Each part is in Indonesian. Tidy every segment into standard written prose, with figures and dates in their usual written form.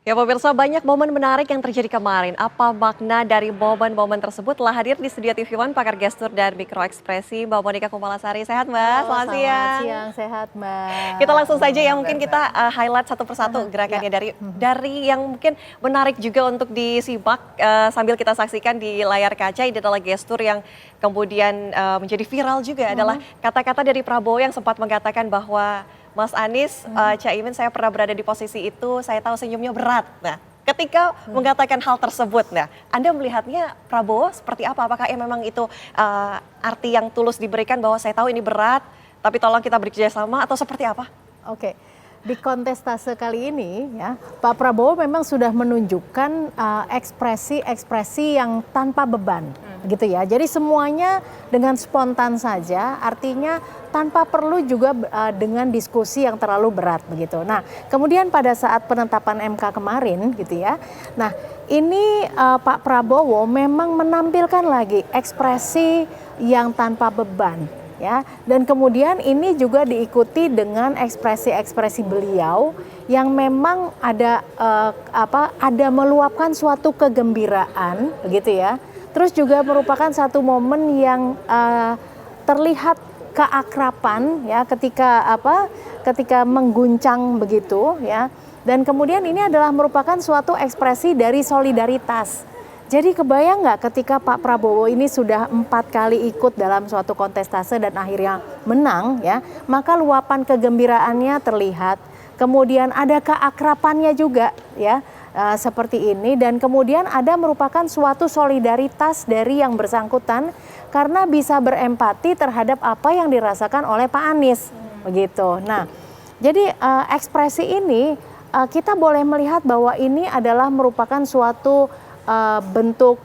Ya pemirsa, banyak momen menarik yang terjadi kemarin. Apa makna dari momen-momen tersebut? Telah hadir di studio TV One pakar gestur dan mikroekspresi Mbak Monika Kumalasari. Sehat Mbak? Halo, Selamat selamat siang. siang, sehat Mbak. Kita langsung saja ya, Kabar, mungkin Mbak? kita highlight satu persatu gerakannya Ya. dari yang mungkin menarik juga untuk disimak sambil kita saksikan di layar kaca. Ini adalah gestur yang kemudian menjadi viral juga adalah kata-kata dari Prabowo yang sempat mengatakan bahwa Mas Anies, Caimin, saya pernah berada di posisi itu, saya tahu senyumnya berat. Nah, ketika mengatakan hal tersebut, nah, Anda melihatnya Prabowo seperti apa? Apakah ya memang itu arti yang tulus diberikan bahwa saya tahu ini berat, tapi tolong kita bekerja sama, atau seperti apa? Oke, di kontestase kali ini ya, Pak Prabowo memang sudah menunjukkan ekspresi-ekspresi yang tanpa beban, gitu ya. Jadi semuanya dengan spontan saja, artinya tanpa perlu juga dengan diskusi yang terlalu berat, begitu. Nah, kemudian pada saat penetapan MK kemarin, gitu ya. Nah, ini Pak Prabowo memang menampilkan lagi ekspresi yang tanpa beban. Ya, dan kemudian ini juga diikuti dengan ekspresi-ekspresi beliau yang memang ada ada meluapkan suatu kegembiraan, begitu ya. Terus juga merupakan satu momen yang terlihat keakraban ya ketika mengguncang begitu ya. Dan kemudian ini adalah merupakan suatu ekspresi dari solidaritas. Jadi kebayang nggak ketika Pak Prabowo ini sudah 4 kali ikut dalam suatu kontestase dan akhirnya menang ya, maka luapan kegembiraannya terlihat, kemudian ada keakrabannya juga ya seperti ini, dan kemudian ada merupakan suatu solidaritas dari yang bersangkutan karena bisa berempati terhadap apa yang dirasakan oleh Pak Anies begitu. Nah, jadi ekspresi ini kita boleh melihat bahwa ini adalah merupakan suatu bentuk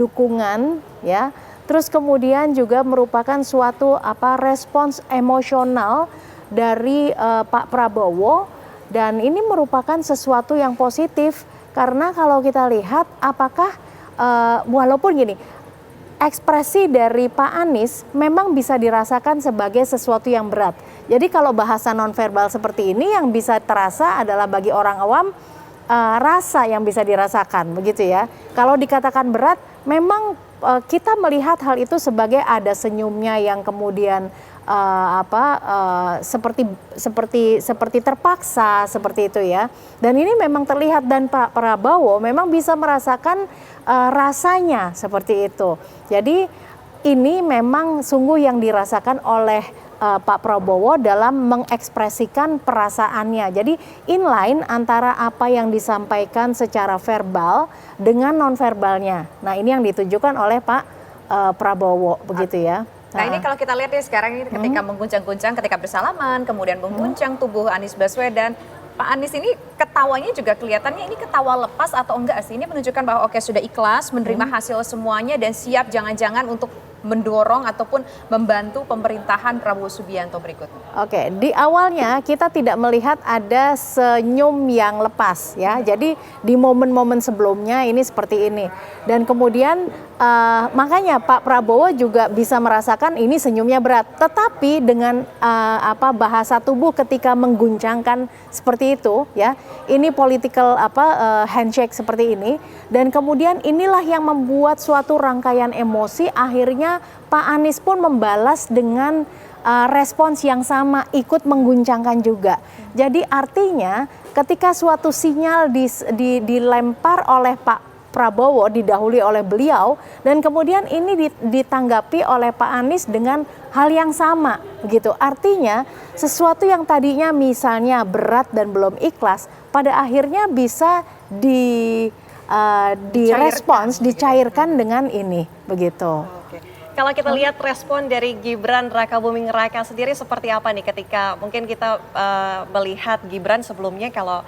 dukungan ya, terus kemudian juga merupakan suatu respons emosional dari Pak Prabowo, dan ini merupakan sesuatu yang positif karena kalau kita lihat apakah walaupun gini, ekspresi dari Pak Anies memang bisa dirasakan sebagai sesuatu yang berat. Jadi kalau bahasa nonverbal seperti ini yang bisa terasa adalah bagi orang awam rasa yang bisa dirasakan begitu ya. Kalau dikatakan berat, memang kita melihat hal itu sebagai ada senyumnya yang kemudian seperti terpaksa seperti itu ya. Dan ini memang terlihat, dan Pak Prabowo memang bisa merasakan rasanya seperti itu. Jadi ini memang sungguh yang dirasakan oleh Pak Prabowo dalam mengekspresikan perasaannya. Jadi inline antara apa yang disampaikan secara verbal dengan nonverbalnya. Nah, ini yang ditujukan oleh Pak Prabowo begitu ya. Nah, ini kalau kita lihat ya sekarang ini ketika mengguncang-guncang, ketika bersalaman, kemudian mengguncang tubuh Anies Baswedan. Pak Anies ini ketawanya juga kelihatannya ini ketawa lepas atau enggak sih? Ini menunjukkan bahwa oke, sudah ikhlas menerima hasil semuanya dan siap jangan-jangan untuk mendorong ataupun membantu pemerintahan Prabowo Subianto berikutnya. Oke, di awalnya kita tidak melihat ada senyum yang lepas ya. Jadi di momen-momen sebelumnya ini seperti ini. Dan kemudian makanya Pak Prabowo juga bisa merasakan ini senyumnya berat. Tetapi dengan bahasa tubuh ketika mengguncangkan seperti itu ya. Ini political handshake seperti ini, dan kemudian inilah yang membuat suatu rangkaian emosi, akhirnya Pak Anies pun membalas dengan respons yang sama, ikut mengguncangkan juga. Jadi artinya ketika suatu sinyal dilempar oleh Pak Prabowo, didahului oleh beliau, dan kemudian ini ditanggapi oleh Pak Anies dengan hal yang sama begitu. Artinya sesuatu yang tadinya misalnya berat dan belum ikhlas, pada akhirnya bisa direspons, dicairkan dengan ini begitu. Kalau kita lihat respon dari Gibran Rakabuming Raka sendiri seperti apa nih ketika mungkin kita melihat Gibran sebelumnya kalau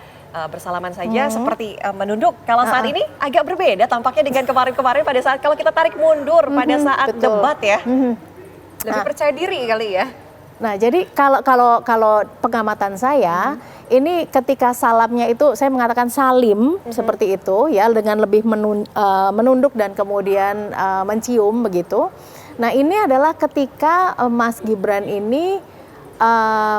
bersalaman saja seperti menunduk. Kalau saat ini agak berbeda tampaknya dengan kemarin-kemarin pada saat kalau kita tarik mundur pada saat debat ya. Lebih percaya diri kali ya. Nah, jadi kalau pengamatan saya, ini ketika salamnya itu saya mengatakan salim seperti itu ya, dengan lebih menunduk dan kemudian mencium begitu. Nah, ini adalah ketika Mas Gibran ini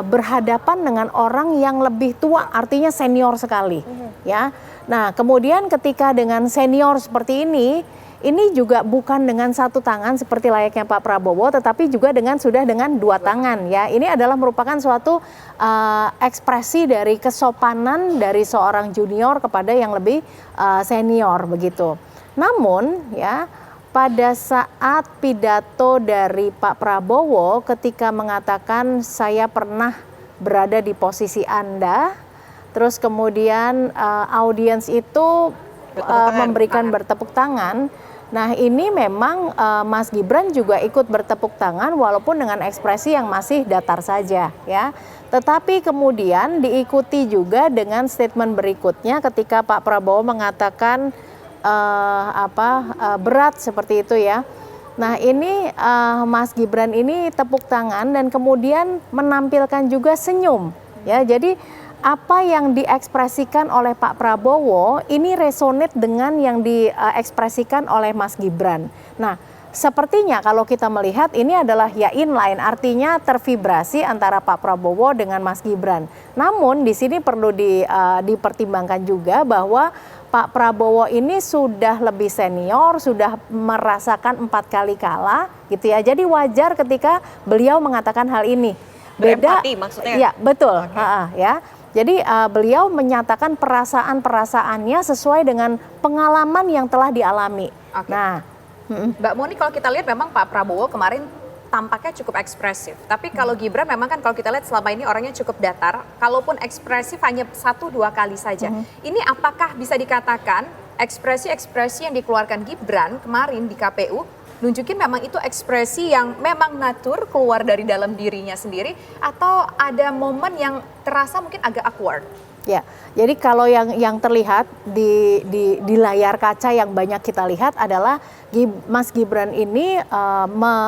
berhadapan dengan orang yang lebih tua, artinya senior sekali ya. Nah, kemudian ketika dengan senior seperti ini juga bukan dengan satu tangan seperti layaknya Pak Prabowo, tetapi juga sudah dengan dua tangan ya. Ini adalah merupakan suatu ekspresi dari kesopanan dari seorang junior kepada yang lebih senior begitu. Namun ya, pada saat pidato dari Pak Prabowo ketika mengatakan saya pernah berada di posisi Anda, terus kemudian audiens itu memberikan bertepuk tangan. Nah, ini memang Mas Gibran juga ikut bertepuk tangan walaupun dengan ekspresi yang masih datar saja ya. Tetapi kemudian diikuti juga dengan statement berikutnya ketika Pak Prabowo mengatakan berat seperti itu ya. Nah, ini Mas Gibran ini tepuk tangan dan kemudian menampilkan juga senyum ya. Jadi apa yang diekspresikan oleh Pak Prabowo ini resonate dengan yang diekspresikan oleh Mas Gibran. Nah, sepertinya kalau kita melihat ini adalah ya inline, artinya tervibrasi antara Pak Prabowo dengan Mas Gibran. Namun di sini perlu dipertimbangkan juga bahwa Pak Prabowo ini sudah lebih senior, sudah merasakan 4 kali kalah gitu ya. Jadi wajar ketika beliau mengatakan hal ini. Beda, berempati maksudnya? Ya betul, Okay. ya. Jadi beliau menyatakan perasaan-perasaannya sesuai dengan pengalaman yang telah dialami. Okay. Nah, Mbak Moni, kalau kita lihat memang Pak Prabowo kemarin tampaknya cukup ekspresif. Tapi kalau Gibran memang kan kalau kita lihat selama ini orangnya cukup datar. Kalaupun ekspresif hanya 1-2 kali saja. Ini apakah bisa dikatakan ekspresi-ekspresi yang dikeluarkan Gibran kemarin di KPU nunjukin memang itu ekspresi yang memang natur keluar dari dalam dirinya sendiri, atau ada momen yang terasa mungkin agak awkward? ya. Jadi kalau yang terlihat di layar kaca yang banyak kita lihat adalah Mas Gibran ini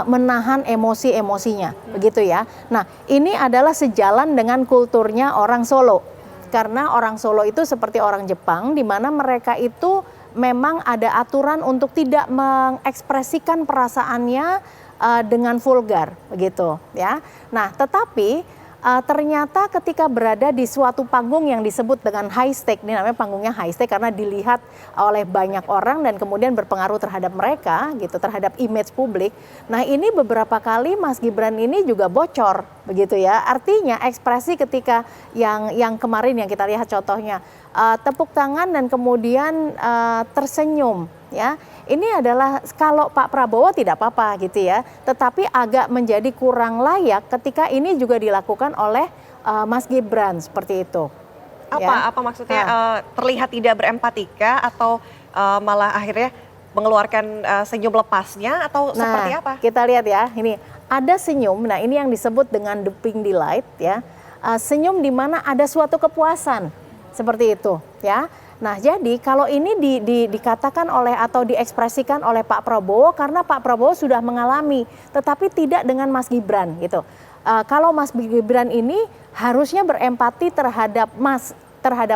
menahan emosi-emosinya, begitu ya. Nah, ini adalah sejalan dengan kulturnya orang Solo. Karena orang Solo itu seperti orang Jepang, di mana mereka itu memang ada aturan untuk tidak mengekspresikan perasaannya dengan vulgar, begitu ya. Nah, tetapi ternyata ketika berada di suatu panggung yang disebut dengan high stake, ini namanya panggungnya high stake karena dilihat oleh banyak orang dan kemudian berpengaruh terhadap mereka, gitu, terhadap image publik. Nah, ini beberapa kali Mas Gibran ini juga bocor, begitu ya. Artinya ekspresi ketika yang kemarin yang kita lihat contohnya tepuk tangan dan kemudian tersenyum ya. Ini adalah kalau Pak Prabowo tidak apa-apa gitu ya, tetapi agak menjadi kurang layak ketika ini juga dilakukan oleh Mas Gibran seperti itu. Apa maksudnya terlihat tidak berempatika atau malah akhirnya mengeluarkan senyum lepasnya atau seperti apa? Kita lihat ya, ini ada senyum. Nah, ini yang disebut dengan the pink delight ya. Senyum di mana ada suatu kepuasan. Seperti itu ya. Nah, jadi kalau ini dikatakan oleh atau diekspresikan oleh Pak Prabowo karena Pak Prabowo sudah mengalami, tetapi tidak dengan Mas Gibran gitu. Kalau Mas Gibran ini harusnya berempati terhadap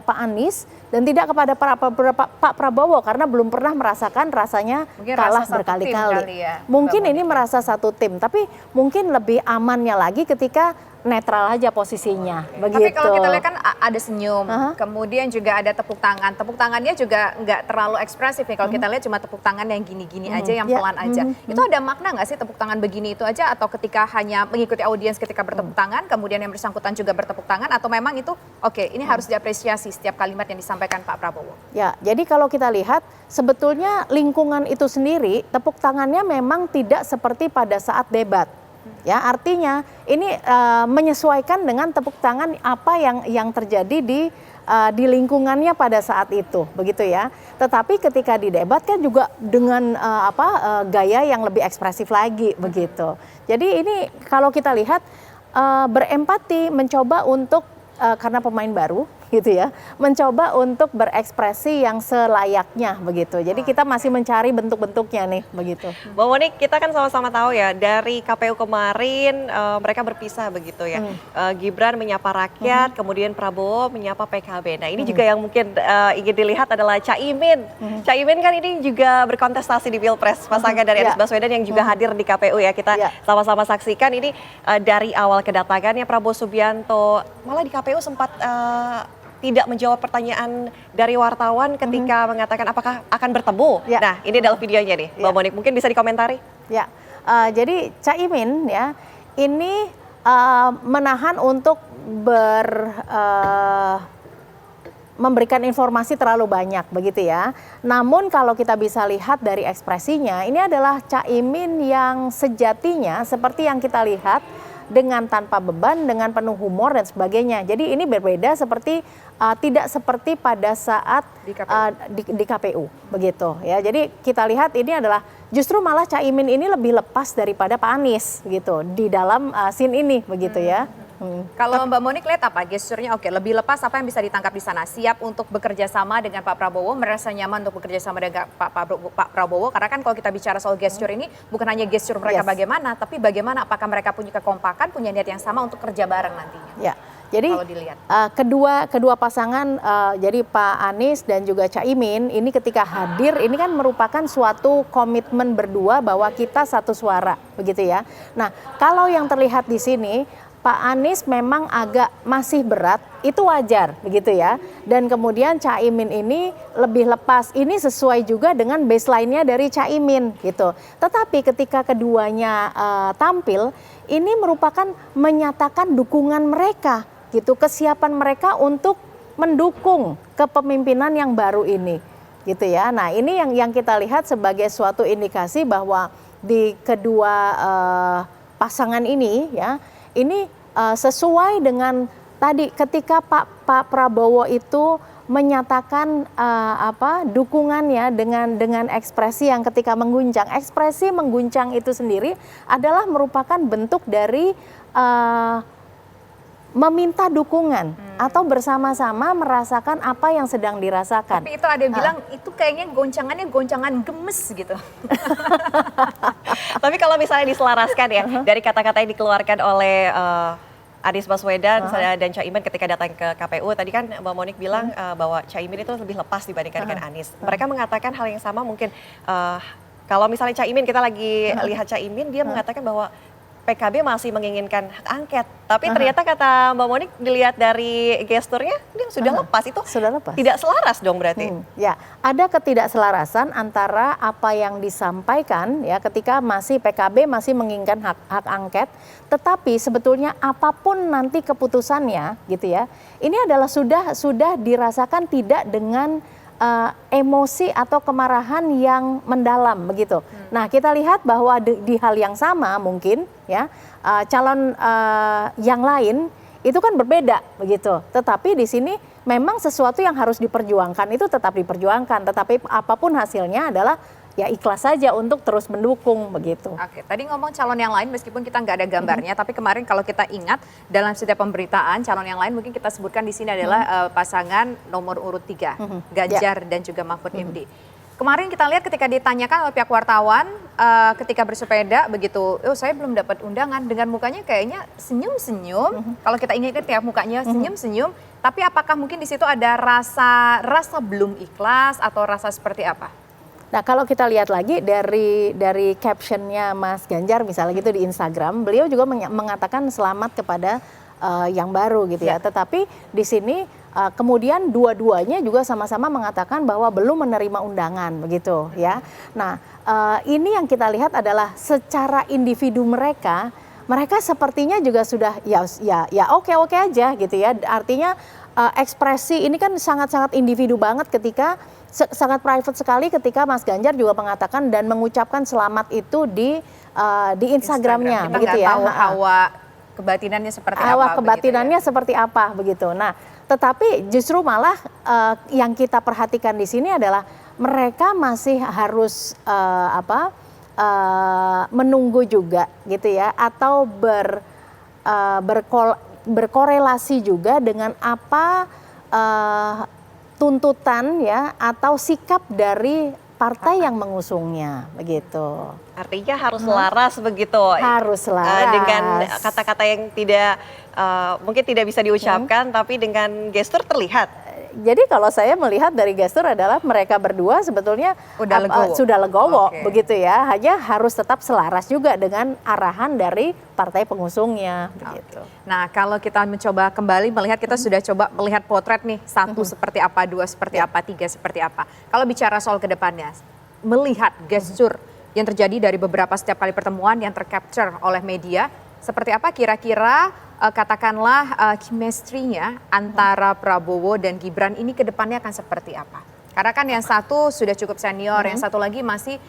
Pak Anies dan tidak kepada Pak Prabowo karena belum pernah merasakan rasanya mungkin kalah rasa berkali-kali. Ya, mungkin ini merasa satu tim, tapi mungkin lebih amannya lagi ketika netral aja posisinya, begitu. Tapi kalau kita lihat kan ada senyum, kemudian juga ada tepuk tangan. Tepuk tangannya juga nggak terlalu ekspresif ya. Kalau kita lihat cuma tepuk tangan yang gini-gini aja, yang pelan aja. Itu ada makna nggak sih tepuk tangan begini itu aja? Atau ketika hanya mengikuti audiens ketika bertepuk tangan, kemudian yang bersangkutan juga bertepuk tangan? Atau memang itu oke, ini harus diapresiasi setiap kalimat yang disampaikan Pak Prabowo? Ya, jadi kalau kita lihat sebetulnya lingkungan itu sendiri, tepuk tangannya memang tidak seperti pada saat debat. Ya, artinya ini menyesuaikan dengan tepuk tangan apa yang terjadi di lingkungannya pada saat itu, begitu ya. Tetapi ketika didebat kan juga dengan gaya yang lebih ekspresif lagi, begitu. Jadi ini kalau kita lihat berempati, mencoba untuk karena pemain baru, gitu ya, mencoba untuk berekspresi yang selayaknya begitu. Jadi kita masih mencari bentuk-bentuknya nih, begitu. Mbak Moni, kita kan sama-sama tahu ya dari KPU kemarin mereka berpisah begitu ya. Gibran menyapa rakyat, kemudian Prabowo menyapa PKB. Nah, ini juga yang mungkin ingin dilihat adalah Caimin. Caimin kan ini juga berkontestasi di Pilpres, pasangan dari Anies Baswedan yang juga hadir di KPU ya. Kita sama-sama saksikan ini dari awal kedatangannya Prabowo Subianto, malah di KPU sempat tidak menjawab pertanyaan dari wartawan ketika mengatakan apakah akan bertemu. Ya. Nah, ini adalah videonya nih, Mbak Ya. Monik. Mungkin bisa dikomentari? Ya, jadi Caimin ya ini menahan untuk memberikan informasi terlalu banyak begitu ya. Namun kalau kita bisa lihat dari ekspresinya, ini adalah Caimin yang sejatinya seperti yang kita lihat, dengan tanpa beban, dengan penuh humor dan sebagainya. Jadi ini berbeda seperti tidak seperti pada saat di KPU begitu ya. Jadi kita lihat ini adalah justru malah Caimin ini lebih lepas daripada Pak Anies gitu di dalam scene ini begitu ya. Kalau Mbak Monik lihat apa gesturnya? Oke, lebih lepas apa yang bisa ditangkap di sana? Siap untuk bekerja sama dengan Pak Prabowo, merasa nyaman untuk bekerja sama dengan Pak Prabowo. Karena kan kalau kita bicara soal gestur ini bukan hanya gestur mereka bagaimana, tapi bagaimana apakah mereka punya kekompakan, punya niat yang sama untuk kerja bareng nantinya. Ya. Jadi kalau dilihat. kedua pasangan jadi Pak Anies dan juga Caimin ini ketika hadir ini kan merupakan suatu komitmen berdua bahwa kita satu suara begitu ya. Nah, kalau yang terlihat di sini Pak Anies memang agak masih berat, itu wajar begitu ya. Dan kemudian Caimin ini lebih lepas. Ini sesuai juga dengan baseline-nya dari Caimin gitu. Tetapi ketika keduanya tampil, ini merupakan menyatakan dukungan mereka gitu, kesiapan mereka untuk mendukung kepemimpinan yang baru ini gitu ya. Nah, ini yang kita lihat sebagai suatu indikasi bahwa di kedua pasangan ini ya, ini sesuai dengan tadi ketika Pak Prabowo itu menyatakan dukungannya dengan ekspresi yang ketika mengguncang. Ekspresi mengguncang itu sendiri adalah merupakan bentuk dari meminta dukungan atau bersama-sama merasakan apa yang sedang dirasakan. Tapi itu ada yang bilang itu kayaknya goncangannya goncangan gemes gitu. Tapi kalau misalnya diselaraskan ya dari kata-kata yang dikeluarkan oleh Anies Baswedan dan Caimin ketika datang ke KPU, tadi kan Mbak Monik bilang bahwa Caimin itu lebih lepas dibandingkan dengan Anies. Mereka mengatakan hal yang sama mungkin kalau misalnya Caimin, kita lagi lihat Caimin, dia mengatakan bahwa PKB masih menginginkan hak angket. Tapi ternyata kata Mbak Monik dilihat dari gesturnya dia sudah lepas. Itu sudah lepas. Tidak selaras dong berarti. Ya, ada ketidakselarasan antara apa yang disampaikan ya ketika masih PKB masih menginginkan hak angket, tetapi sebetulnya apapun nanti keputusannya gitu ya. Ini adalah sudah dirasakan tidak dengan emosi atau kemarahan yang mendalam begitu. Nah, kita lihat bahwa di hal yang sama mungkin ya calon yang lain itu kan berbeda begitu. Tetapi di sini memang sesuatu yang harus diperjuangkan itu tetap diperjuangkan. Tetapi apapun hasilnya adalah ya ikhlas saja untuk terus mendukung begitu. Oke, tadi ngomong calon yang lain meskipun kita nggak ada gambarnya, tapi kemarin kalau kita ingat dalam setiap pemberitaan calon yang lain mungkin kita sebutkan di sini adalah pasangan nomor urut 3, Ganjar dan juga Mahfud MD. Kemarin kita lihat ketika ditanyakan oleh pihak wartawan ketika bersepeda begitu, saya belum dapat undangan, dengan mukanya kayaknya senyum-senyum. Kalau kita ingat tiap mukanya senyum-senyum, tapi apakah mungkin di situ ada rasa belum ikhlas atau rasa seperti apa? Nah, kalau kita lihat lagi dari captionnya Mas Ganjar misalnya gitu di Instagram, beliau juga mengatakan selamat kepada yang baru gitu ya. Tetapi di sini kemudian dua-duanya juga sama-sama mengatakan bahwa belum menerima undangan begitu ya. Nah, ini yang kita lihat adalah secara individu mereka sepertinya juga sudah ya oke aja gitu ya. Artinya ekspresi ini kan sangat-sangat individu banget ketika sangat private sekali ketika Mas Ganjar juga mengatakan dan mengucapkan selamat itu di Instagramnya kita begitu nggak ya. tahu hawa kebatinannya seperti apa. Hawa kebatinannya seperti apa begitu. Nah, tetapi justru malah yang kita perhatikan di sini adalah mereka masih harus menunggu juga gitu ya, atau berkorelasi juga dengan apa tuntutan ya atau sikap dari partai yang mengusungnya begitu. Artinya harus selaras begitu. Harus selaras. Dengan kata-kata yang tidak mungkin tidak bisa diucapkan, tapi dengan gestur terlihat. jadi kalau saya melihat dari gestur adalah mereka berdua sebetulnya sudah legowo begitu ya. Hanya harus tetap selaras juga dengan arahan dari partai pengusungnya begitu. Nah, kalau kita mencoba kembali melihat, kita sudah coba melihat potret nih, satu seperti apa, dua seperti apa, tiga seperti apa. Kalau bicara soal kedepannya, melihat gestur yang terjadi dari beberapa setiap kali pertemuan yang tercapture oleh media, seperti apa kira-kira katakanlah chemistry-nya antara Prabowo dan Gibran ini ke depannya akan seperti apa? Karena kan yang satu sudah cukup senior, yang satu lagi masih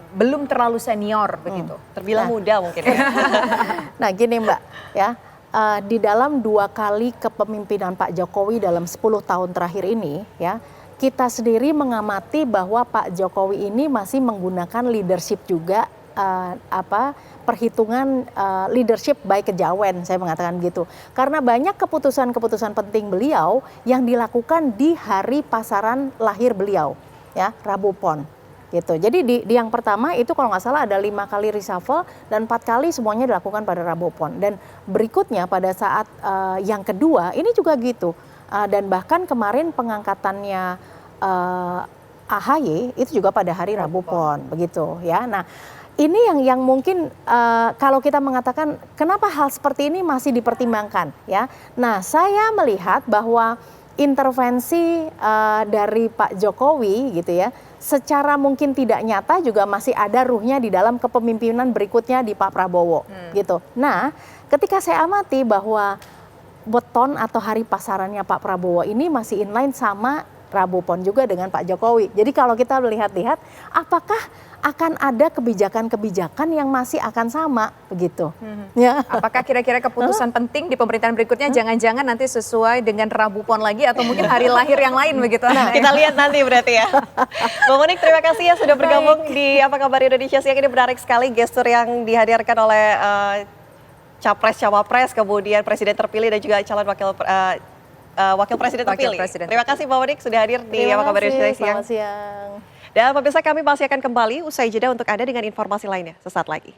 belum terlalu senior begitu. Terbilang muda mungkin ya. Nah gini Mbak ya, di dalam 2 kali kepemimpinan Pak Jokowi dalam 10 tahun terakhir ini ya, kita sendiri mengamati bahwa Pak Jokowi ini masih menggunakan leadership juga, perhitungan leadership by kejawen, saya mengatakan gitu. Karena banyak keputusan-keputusan penting beliau yang dilakukan di hari pasaran lahir beliau, ya, Rabu Pon. Gitu. Jadi di yang pertama itu kalau nggak salah ada 5 kali reshuffle dan 4 kali semuanya dilakukan pada Rabu Pon. Dan berikutnya pada saat yang kedua ini juga gitu. Dan bahkan kemarin pengangkatannya AHY itu juga pada hari Rabu Pon, begitu ya. Nah, ini yang mungkin kalau kita mengatakan kenapa hal seperti ini masih dipertimbangkan ya. Nah, saya melihat bahwa intervensi dari Pak Jokowi gitu ya, secara mungkin tidak nyata juga masih ada ruhnya di dalam kepemimpinan berikutnya di Pak Prabowo gitu. Nah, ketika saya amati bahwa weton atau hari pasarannya Pak Prabowo ini masih inline sama Rabu Pon juga dengan Pak Jokowi. Jadi kalau kita melihat-lihat apakah akan ada kebijakan-kebijakan yang masih akan sama begitu. Ya. Apakah kira-kira keputusan penting di pemerintahan berikutnya jangan-jangan nanti sesuai dengan Rabu Pon lagi atau mungkin hari lahir yang lain begitu? Nah, kita lihat nanti berarti ya. Mbak Monik, terima kasih ya sudah bergabung di Apa Kabar Indonesia Siang. Ini menarik sekali gestur yang dihadirkan oleh Capres, Cawapres, kemudian Presiden terpilih dan juga calon Wakil Presiden terpilih. Terima kasih Mbak Monik sudah hadir di Apa Kabar Indonesia Siang. Selamat siang. Dan pemirsa, kami masih akan kembali usai jeda untuk Anda dengan informasi lainnya sesaat lagi.